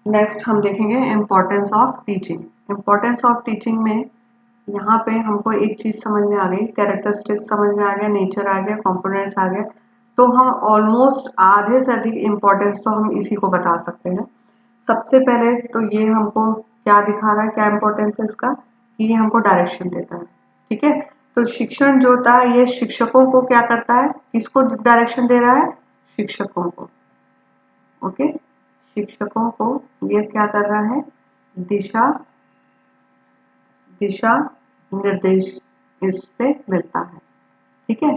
Next हम देखेंगे importance of teaching. Importance of teaching में यहाँ पे हमको एक चीज समझ में आ गई, कैरेक्टरिस्टिक्स समझ में आ गया, नेचर आ गया, कंपोनेंट्स आ गए, तो हम ऑलमोस्ट आधे से अधिक इम्पोर्टेंस तो हम इसी को बता सकते हैं। सबसे पहले तो ये हमको क्या दिखा रहा है, क्या इम्पोर्टेंस है इसका, कि ये हमको डायरेक्शन देता है। ठीक है, तो शिक्षण जो होता है ये शिक्षकों को क्या करता है, किसको डायरेक्शन दे रहा है, शिक्षकों को। ओके, शिक्षकों को ये क्या कर रहा है, दिशा दिशा निर्देश इससे मिलता है। ठीक है,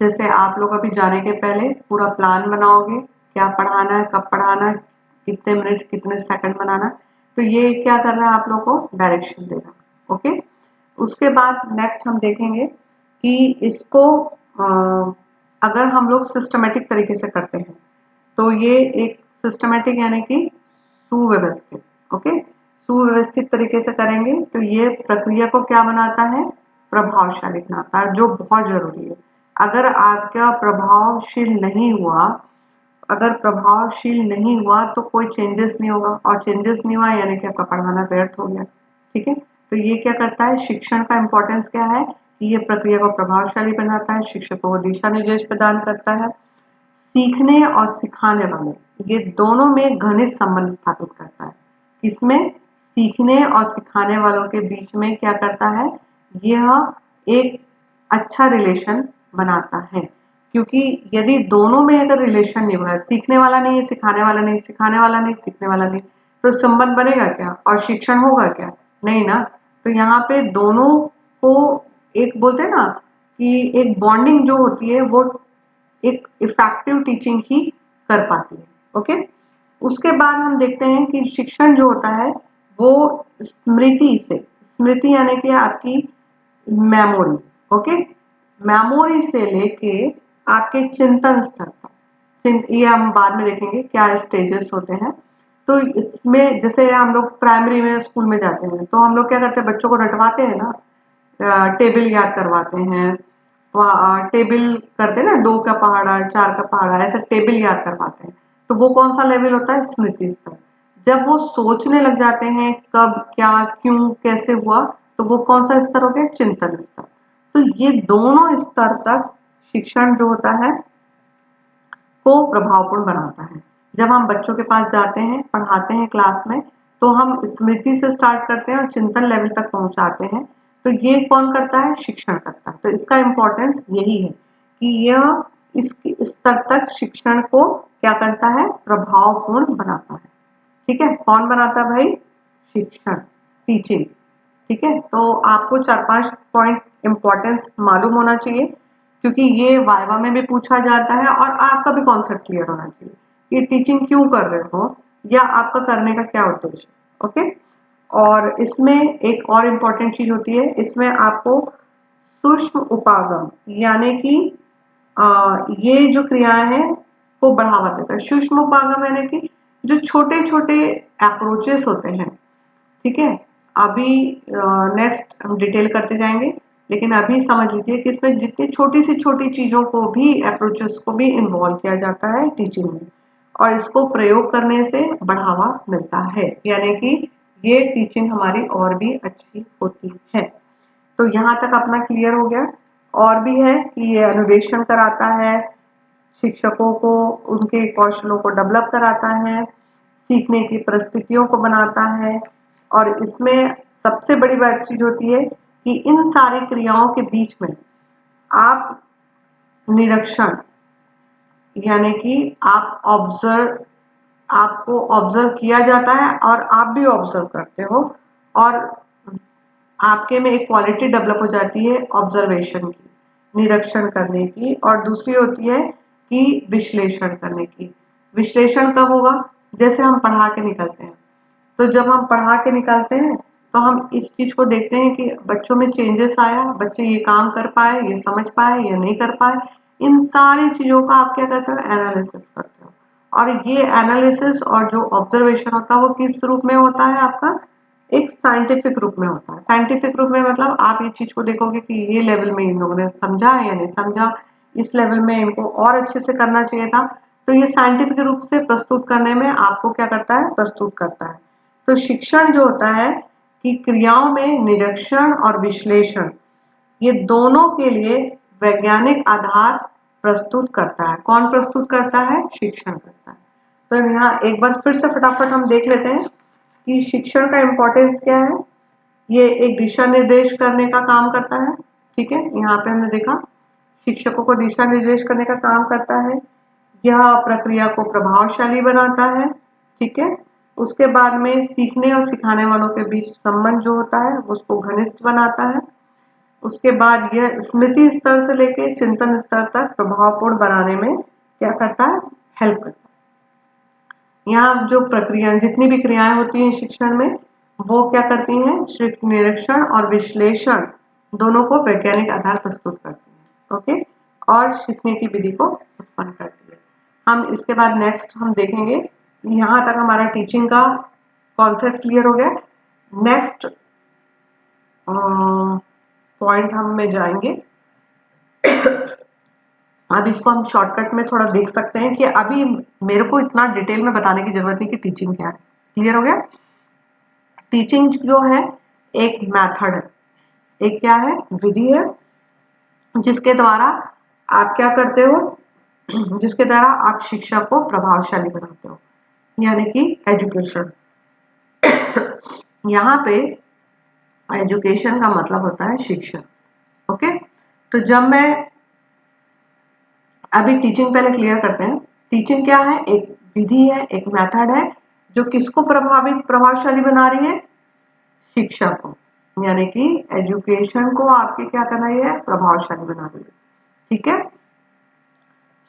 जैसे आप लोग अभी जाने के पहले पूरा प्लान बनाओगे, क्या पढ़ाना है, कब पढ़ाना है, कितने मिनट कितने सेकंड बनाना, तो ये क्या कर रहा है, आप लोग को डायरेक्शन दे रहा है। ओके, उसके बाद नेक्स्ट हम देखेंगे कि इसको अगर हम लोग सिस्टमेटिक तरीके से करते हैं तो ये एक सिस्टमेटिक यानी कि सुव्यवस्थित, ओके, सुव्यवस्थित तरीके से करेंगे तो ये प्रक्रिया को क्या बनाता है, प्रभावशाली बनाता है, जो बहुत जरूरी है। अगर आपका प्रभावशील नहीं हुआ, अगर प्रभावशील नहीं हुआ तो कोई चेंजेस नहीं होगा, और चेंजेस नहीं हुआ यानी कि आपका पढ़ाना व्यर्थ हो गया। ठीक है, तो ये क्या करता है, शिक्षण का इम्पोर्टेंस क्या है कि ये प्रक्रिया को प्रभावशाली बनाता है, शिक्षकों को दिशा निर्देश प्रदान करता है, सीखने और सिखाने वाले ये दोनों में घनिष्ठ संबंध स्थापित करता है। किसमें, सीखने और सिखाने वालों के बीच में क्या करता है, यह एक अच्छा रिलेशन बनाता है। क्योंकि यदि दोनों में अगर रिलेशन नहीं हुआ, सीखने वाला नहीं है, सिखाने वाला नहीं, सिखाने वाला नहीं, सीखने वाला नहीं, तो संबंध बनेगा क्या और शिक्षण होगा क्या, नहीं ना। तो यहाँ पे दोनों को एक बोलते हैं ना कि एक बॉन्डिंग जो होती है वो एक इफेक्टिव टीचिंग ही कर पाती है। ओके, उसके बाद हम देखते हैं कि शिक्षण जो होता है वो स्मृति से, स्मृति यानी कि आपकी मेमोरी, ओके, मेमोरी से लेके आपके चिंतन स्तर तक, ये हम बाद में देखेंगे क्या स्टेजेस होते हैं। तो इसमें जैसे हम लोग प्राइमरी में स्कूल में जाते हैं तो हम लोग क्या करते हैं, बच्चों को रटवाते हैं ना, टेबल याद करवाते हैं, टेबल करते हैं ना, 2 का पहाड़ा, 4 का पहाड़ा, ऐसा टेबल याद करवाते हैं। तो वो कौन सा लेवल होता है, स्मृति स्तर। जब वो सोचने लग जाते हैं कब क्या क्यों कैसे हुआ, तो वो कौन सा स्तर हो गया, चिंतन स्तर। तो ये दोनों स्तर तक शिक्षण जो होता है को प्रभावपूर्ण बनाता है। जब हम बच्चों के पास जाते हैं, पढ़ाते हैं क्लास में, तो हम स्मृति से स्टार्ट करते हैं और चिंतन लेवल तक पहुंचाते हैं। तो ये कौन करता है, शिक्षण करता है। तो इसका इम्पोर्टेंस यही है कि यह इस स्तर तक शिक्षण को क्या करता है, प्रभावपूर्ण बनाता है। ठीक है, कौन बनाता है भाई, शिक्षण, टीचिंग। ठीक है, तो आपको 4-5 पॉइंट इम्पोर्टेंस मालूम होना चाहिए, क्योंकि ये वाइवा में भी पूछा जाता है और आपका भी कॉन्सेप्ट क्लियर होना चाहिए कि टीचिंग क्यों कर रहे हो या आपका करने का क्या उद्देश्य। ओके, और इसमें एक और इम्पोर्टेंट चीज होती है, इसमें आपको सूक्ष्म उपागम यानी कि ये जो क्रियाएं हैं को बढ़ावा देता है। सूक्ष्म उपागम यानी कि जो छोटे छोटे अप्रोचेस होते हैं। ठीक है, अभी नेक्स्ट हम डिटेल करते जाएंगे, लेकिन अभी समझ लीजिए कि इसमें जितनी छोटी सी छोटी चीजों को भी, अप्रोचेस को भी इन्वॉल्व किया जाता है टीचिंग में, और इसको प्रयोग करने से बढ़ावा मिलता है, यानी कि ये टीचिंग हमारी और भी अच्छी होती है। तो यहाँ तक अपना क्लियर हो गया। और भी है कि ये अनुदेशन कराता है, शिक्षकों को उनके कौशलों को डेवलप कराता है, सीखने की परिस्थितियों को बनाता है, और इसमें सबसे बड़ी बात चीज होती है कि इन सारी क्रियाओं के बीच में आप निरीक्षण यानी कि आप ऑब्जर्व, आपको ऑब्जर्व किया जाता है और आप भी ऑब्जर्व करते हो, और आपके में एक क्वालिटी डेवलप हो जाती है ऑब्जर्वेशन की, निरीक्षण करने की, और दूसरी होती है कि विश्लेषण करने की। विश्लेषण कब होगा, जैसे हम पढ़ा के निकलते हैं, तो जब हम पढ़ा के निकलते हैं तो हम इस चीज को देखते हैं कि बच्चों में चेंजेस आया, बच्चे ये काम कर पाए, ये समझ पाए या नहीं कर पाए। इन सारी चीजों का आप क्या करते हो, एनालिसिस करते हो। और ये एनालिसिस और जो ऑब्जर्वेशन होता है वो किस रूप में होता है, आपका एक साइंटिफिक रूप में होता है। साइंटिफिक रूप में मतलब आप ये चीज को देखोगे कि ये लेवल में इन लोगों ने समझा या नहीं समझा, इस लेवल में इनको और अच्छे से करना चाहिए था। तो ये साइंटिफिक रूप से प्रस्तुत करने में आपको क्या करता है, प्रस्तुत करता है। तो शिक्षण जो होता है कि क्रियाओं में निरीक्षण और विश्लेषण, ये दोनों के लिए वैज्ञानिक आधार प्रस्तुत करता है। कौन प्रस्तुत करता है, शिक्षण करता है। तो यहाँ एक बार फिर से फटाफट हम देख लेते हैं कि शिक्षण का इम्पोर्टेंस क्या है। ये एक दिशा निर्देश करने का काम करता है, ठीक है। यहाँ पे हमने देखा शिक्षकों को दिशा निर्देश करने का काम करता है। यह प्रक्रिया को प्रभावशाली बनाता है, ठीक है। उसके बाद में सीखने और सिखाने वालों के बीच संबंध जो होता है उसको घनिष्ठ बनाता है। उसके बाद यह स्मृति स्तर से लेके चिंतन स्तर तक प्रभावपूर्ण बनाने में क्या करता है, हेल्प करता है। यहाँ जो प्रक्रिया, जितनी भी क्रियाएं होती हैं शिक्षण में, वो क्या करती हैं, सिर्फ निरीक्षण और विश्लेषण दोनों को वैज्ञानिक आधार प्रस्तुत करती हैं, ओके, और सीखने की विधि को उत्पन्न करती है। हम इसके बाद नेक्स्ट हम देखेंगे, यहाँ तक हमारा टीचिंग का कॉन्सेप्ट क्लियर हो गया। नेक्स्ट पॉइंट हम में जाएंगे। अब इसको हम शॉर्टकट में थोड़ा देख सकते हैं कि अभी मेरे को इतना डिटेल में बताने की जरूरत नहीं कि टीचिंग क्या है। क्लियर हो गया। टीचिंग जो है एक मेथड है, एक क्या है, विधि है, जिसके द्वारा आप क्या करते हो, जिसके द्वारा आप शिक्षा को प्रभावशाली बनाते हो, यानी कि एजुकेशन। यहाँ पे एजुकेशन का मतलब होता है शिक्षा, ओके। तो जब मैं अभी टीचिंग पहले क्लियर करते हैं। टीचिंग क्या है, एक विधि है, एक मेथड है जो किसको प्रभावशाली बना रही है, शिक्षा को, यानी कि एजुकेशन को आपके क्या करना है, प्रभावशाली बना रही है, ठीक है।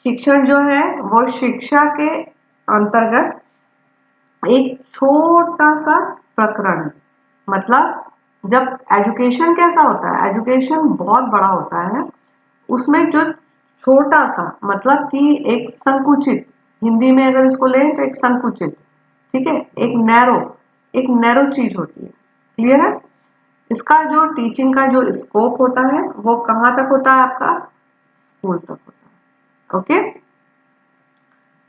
शिक्षण जो है वो शिक्षा के अंतर्गत एक छोटा सा प्रकरण है। मतलब जब एजुकेशन कैसा होता है, एजुकेशन बहुत बड़ा होता है, उसमें जो छोटा सा, मतलब कि एक संकुचित, हिंदी में अगर इसको लें तो एक संकुचित, ठीक है, एक नैरो चीज होती है। क्लियर है। इसका जो टीचिंग का जो स्कोप होता है वो कहाँ तक होता है, आपका स्कूल तक होता है, ओके,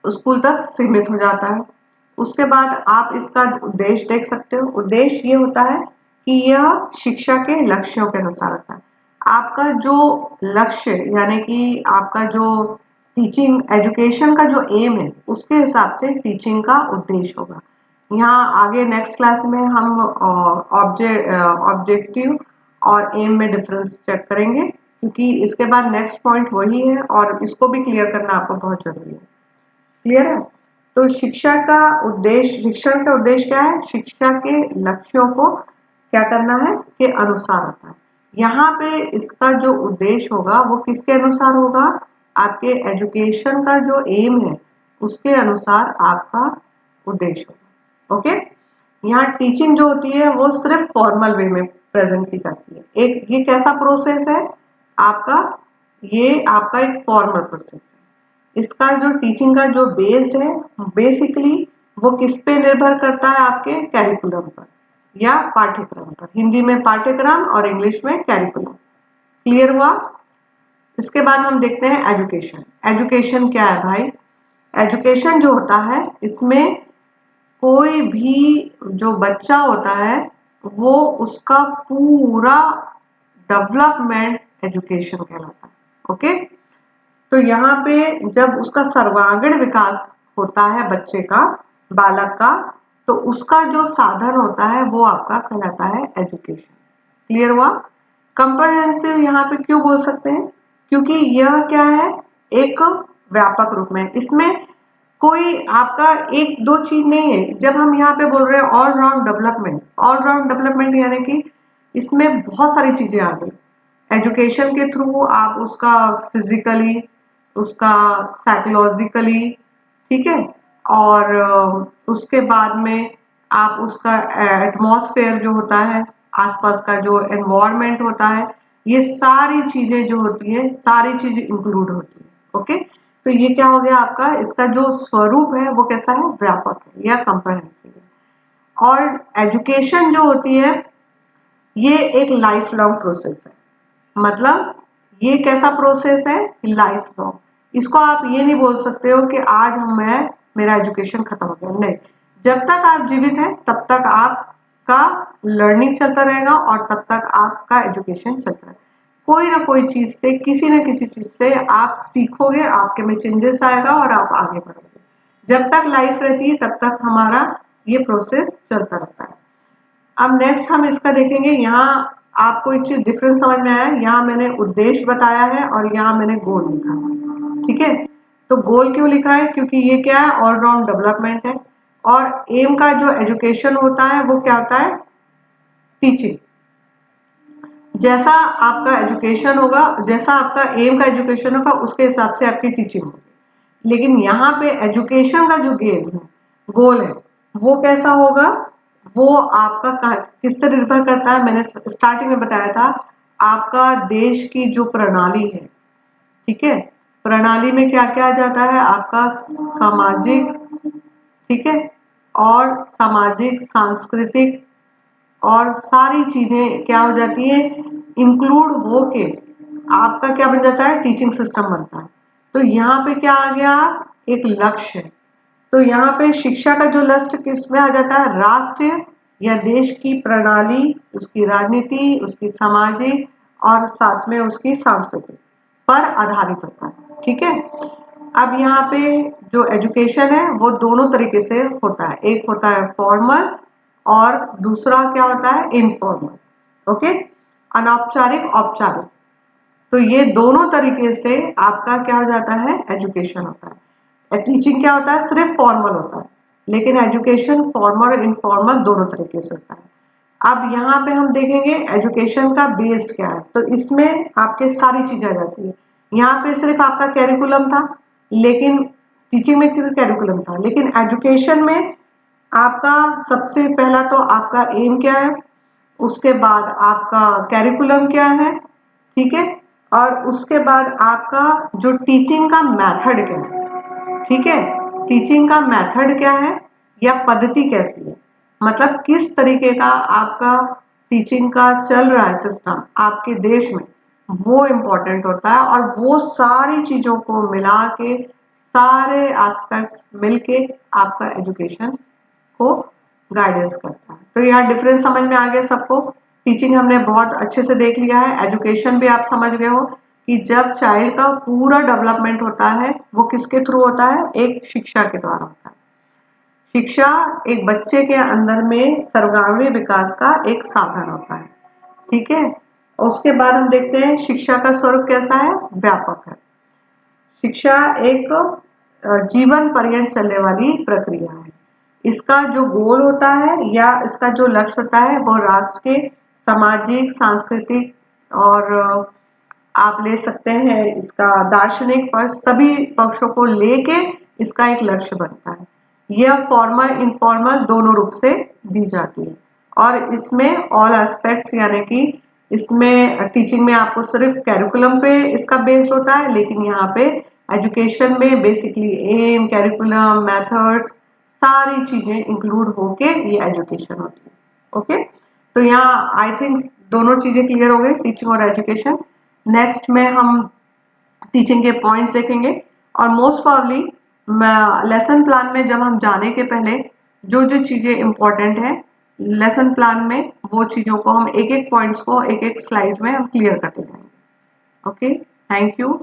स्कूल तक सीमित हो जाता है। उसके बाद आप इसका उद्देश्य देख सकते हो। उद्देश्य ये होता है कि यह शिक्षा के लक्ष्यों के अनुसार होता है। आपका जो लक्ष्य, यानी कि आपका जो टीचिंग एजुकेशन का जो एम है, उसके हिसाब से टीचिंग का उद्देश्य होगा। यहाँ आगे नेक्स्ट क्लास में हम ऑब्जेक्टिव और एम में डिफरेंस चेक करेंगे, क्योंकि इसके बाद नेक्स्ट पॉइंट वही है और इसको भी क्लियर करना आपको बहुत जरूरी है। क्लियर है। तो शिक्षा का उद्देश्य, शिक्षण का उद्देश्य क्या है, शिक्षा के लक्ष्यों को क्या करना है, के अनुसार होता है। यहाँ पे इसका जो उद्देश्य होगा वो किसके अनुसार होगा, आपके एजुकेशन का जो एम है उसके अनुसार आपका उद्देश्य होगा, ओके। यहाँ टीचिंग जो होती है वो सिर्फ फॉर्मल वे में प्रेजेंट की जाती है। एक ये कैसा प्रोसेस है आपका, ये आपका एक फॉर्मल प्रोसेस है। इसका जो टीचिंग का जो बेस्ड है, बेसिकली वो किस पे निर्भर करता है, आपके कैरिकुलम पर या पाठ्यक्रम पर। हिंदी में पाठ्यक्रम और इंग्लिश में कैरिकुलम। क्लियर हुआ। इसके बाद हम देखते हैं एजुकेशन। एजुकेशन क्या है भाई, एजुकेशन जो होता है इसमें कोई भी जो बच्चा होता है वो उसका पूरा डेवलपमेंट एजुकेशन कहलाता है, ओके। तो यहाँ पे जब उसका सर्वांगीण विकास होता है बच्चे का, बालक का, तो उसका जो साधन होता है वो आपका कहलाता है एजुकेशन। क्लियर हुआ। कंप्रहेंसिव यहाँ पे क्यों बोल सकते हैं, क्योंकि यह क्या है, एक व्यापक रूप में, इसमें कोई आपका एक दो चीज नहीं है। जब हम यहाँ पे बोल रहे हैं all round development, all round development यानी कि इसमें बहुत सारी चीजें आ गई। एजुकेशन के थ्रू आप उसका फिजिकली, उसका साइकोलॉजिकली, ठीक है, और उसके बाद में आप उसका एटमॉस्फेयर जो होता है, आसपास का जो एनवायरनमेंट होता है, ये सारी चीजें जो होती है, सारी चीजें इंक्लूड होती है, ओके। तो ये क्या हो गया आपका, इसका जो स्वरूप है वो कैसा है, व्यापक है या कंप्रहेंसिव है। और एजुकेशन जो होती है ये एक लाइफ लॉन्ग प्रोसेस है। मतलब ये कैसा प्रोसेस है, लाइफ लॉन्ग। इसको आप ये नहीं बोल सकते हो कि आज मेरा एजुकेशन खत्म हो गया, नहीं। जब तक आप जीवित हैं तब तक आपका लर्निंग चलता रहेगा और तब तक आपका एजुकेशन चलता रहेगा। कोई ना कोई चीज से, किसी न किसी चीज से आप सीखोगे, आपके में चेंजेस आएगा और आप आगे बढ़ोगे। जब तक लाइफ रहती है तब तक हमारा ये प्रोसेस चलता रहता है। अब नेक्स्ट हम इसका देखेंगे। यहाँ आपको एक चीज डिफरेंस समझ में आया, यहाँ मैंने उद्देश्य बताया है और यहाँ मैंने गोल लिखा है, ठीक है। तो गोल क्यों लिखा है, क्योंकि ये क्या है, ऑलराउंड डेवलपमेंट है। और एम का जो एजुकेशन होता है वो क्या होता है, टीचिंग। जैसा आपका एजुकेशन होगा, जैसा आपका एम का एजुकेशन होगा, उसके हिसाब से आपकी टीचिंग होगी। लेकिन यहाँ पे एजुकेशन का जो गेम है, गोल है, वो कैसा होगा, वो आपका किससे निर्भर करता है। मैंने स्टार्टिंग में बताया था, आपका देश की जो प्रणाली है, ठीक है, प्रणाली में क्या क्या आ जाता है, आपका सामाजिक, ठीक है, और सामाजिक, सांस्कृतिक और सारी चीजें क्या हो जाती है, इंक्लूड होके आपका क्या बन जाता है, टीचिंग सिस्टम बनता है। तो यहाँ पे क्या आ गया, एक लक्ष्य है। तो यहाँ पे शिक्षा का जो लक्ष्य किस में आ जाता है, राष्ट्र या देश की प्रणाली, उसकी राजनीति, उसकी सामाजिक और साथ में उसकी सांस्कृतिक पर आधारित होता है, ठीक है। अब यहाँ पे जो एजुकेशन है वो दोनों तरीके से होता है, एक होता है फॉर्मल और दूसरा क्या होता है, इनफॉर्मल। ओके, अनौपचारिक, औपचारिक। तो ये दोनों तरीके से आपका क्या हो जाता है, एजुकेशन होता है। टीचिंग क्या होता है, सिर्फ फॉर्मल होता है, लेकिन एजुकेशन फॉर्मल और इनफॉर्मल दोनों तरीके से होता है। अब यहाँ पे हम देखेंगे एजुकेशन का बेस्ड क्या है, तो इसमें आपके सारी चीजें आ जाती है। यहाँ पे सिर्फ आपका कैरिकुलम था, लेकिन टीचिंग में सिर्फ कैरिकुलम था, लेकिन एजुकेशन में आपका सबसे पहला तो आपका एम क्या है, उसके बाद आपका कैरिकुलम क्या है, ठीक है, और उसके बाद आपका जो टीचिंग का मेथड क्या है, ठीक है, टीचिंग का मेथड क्या है या पद्धति कैसी है, मतलब किस तरीके का आपका टीचिंग का चल रहा है सिस्टम आपके देश में, वो इम्पोर्टेंट होता है। और वो सारी चीजों को मिला के, सारे एस्पेक्ट्स मिलके आपका एजुकेशन को गाइडेंस करता है। तो यहाँ डिफरेंस समझ में आ गया सबको। टीचिंग हमने बहुत अच्छे से देख लिया है, एजुकेशन भी आप समझ गए हो कि जब चाइल्ड का पूरा डेवलपमेंट होता है वो किसके थ्रू होता है, एक शिक्षा के द्वारा होता है। शिक्षा एक बच्चे के अंदर में सर्वगामी विकास का एक साधन होता है, ठीक है। उसके बाद हम देखते हैं शिक्षा का स्वरूप कैसा है, व्यापक है। शिक्षा एक जीवन पर्यंत चलने वाली प्रक्रिया है। इसका जो गोल होता है या इसका जो लक्ष्य होता है वो राष्ट्र के सामाजिक, सांस्कृतिक और आप ले सकते हैं इसका दार्शनिक पर सभी पक्षों को लेके इसका एक लक्ष्य बनता है। यह फॉर्मल इनफॉर्मल दोनों रूप से दी जाती है और इसमें ऑल एस्पेक्ट्स यानी कि इसमें टीचिंग में आपको सिर्फ कैरिकुलम पे इसका बेस्ड होता है, लेकिन यहाँ पे एजुकेशन में बेसिकली एम, कैरिकुलम, मेथड्स, सारी चीजें इंक्लूड होके ये एजुकेशन होती है। ओके, तो यहाँ आई थिंक दोनों चीजें क्लियर हो गई, टीचिंग और एजुकेशन। नेक्स्ट में हम टीचिंग के पॉइंट्स देखेंगे और मोस्ट प्रॉब्ली लेसन प्लान में जब हम जाने के पहले जो जो चीजें इंपॉर्टेंट है लेसन प्लान में, वो चीजों को हम एक एक पॉइंट्स को एक एक स्लाइड में हम क्लियर करते जाएंगे। Okay, thank you.